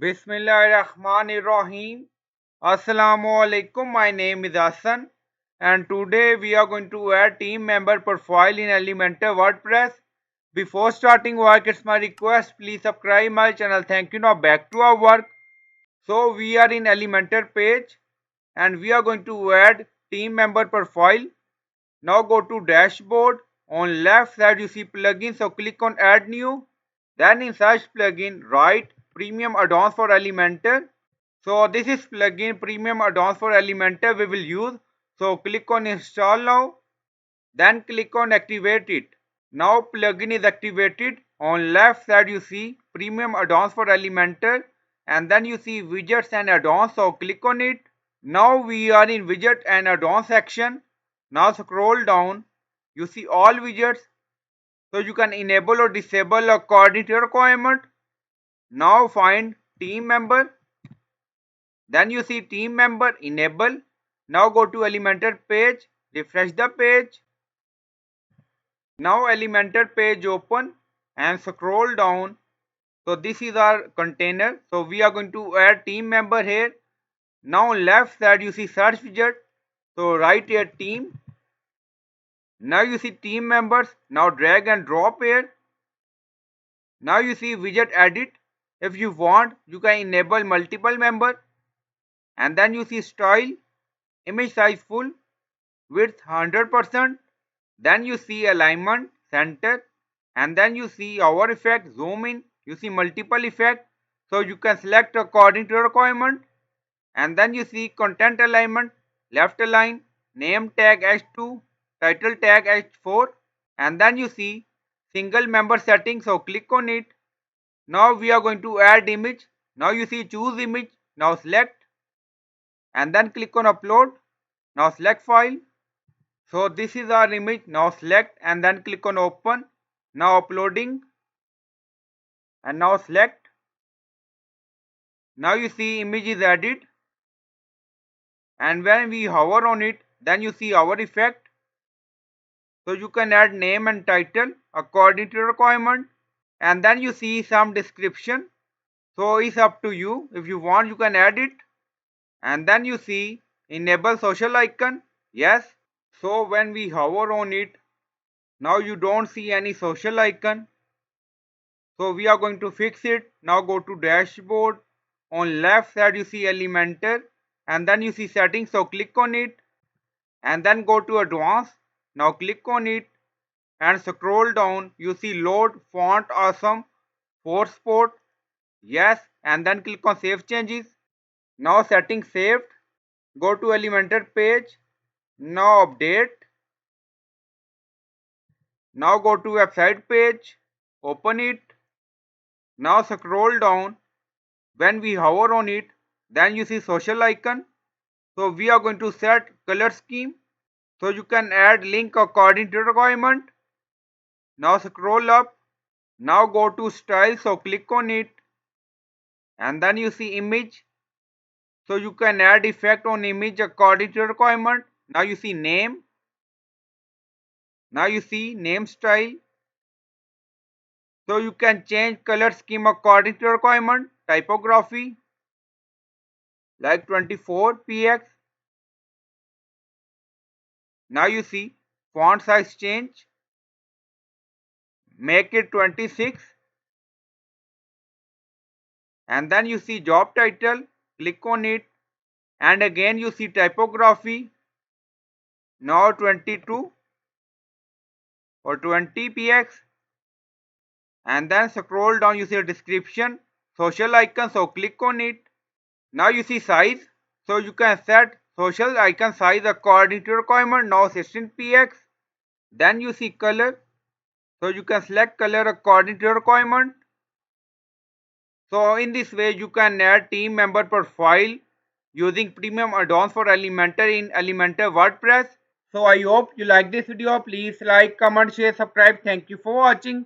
Bismillahirrahmanirrahim. Assalamu alaikum. My name is Hassan, and today we are going to add team member profile in Elementor WordPress. Before starting work, it's my request, please subscribe my channel. Thank you. Now back to our work. So we are in Elementor page and we are going to add team member profile. Now go to dashboard. On left side you see plugin, so click on add new. Then in search plugin write premium add-ons for Elementor. So this is plugin premium add-ons for Elementor we will use. So click on install now. Then click on activate it. Now plugin is activated. On left side you see premium add-ons for Elementor and then you see widgets and add-ons, so click on it. Now we are in widget and add-on section. Now scroll down, you see all widgets, so you can enable or disable according to your requirement. Now find team member, then you see team member enable. Now go to Elementor page, refresh the page. Now Elementor page open and scroll down. So this is our container, so we are going to add team member here. Now on left side you see search widget, so write here team. Now you see team members, now drag and drop here. Now you see widget edit. If you want, you can enable multiple member. And then you see style, image size full, width 100%. Then you see alignment, center. And then you see hover effect, zoom in. You see multiple effect. So you can select according to your requirement. And then you see content alignment, left align, name tag H2, title tag H4, and then you see single member settings, so click on it. Now we are going to add image. Now you see choose image, now select and then click on upload. Now select file. So this is our image, now select and then click on open. Now uploading and now select. Now you see image is added. And when we hover on it, then you see our effect. So you can add name and title according to your requirement. And then you see some description. So it's up to you. If you want, you can add it. And then you see enable social icon. Yes. So when we hover on it, now you don't see any social icon. So we are going to fix it. Now go to dashboard. On left side you see Elementor. And then you see settings, so click on it and then go to advanced. Now click on it and scroll down, you see load font awesome force sport, yes, and then click on save changes. Now settings saved. Go to Elementor page. Now update. Now go to website page, open it. Now scroll down. When we hover on it, then you see social icon. So we are going to set color scheme. So you can add link according to requirement. Now scroll up. Now go to style. So click on it. And then you see image. So you can add effect on image according to requirement. Now you see name. Now you see name style. So you can change color scheme according to requirement. Typography like 24px. Now you see font size change, make it 26 and then you see job title, click on it and again you see typography, now 22 or 20px and then scroll down, you see a description, social icon, so click on it. Now you see size, so you can set social icon size according to requirement, now 16px. Then you see color, so you can select color according to your requirement. So in this way you can add team member profile using premium add-ons for Elementor in Elementor WordPress. So I hope you like this video. Please like, comment, share, subscribe. Thank you for watching.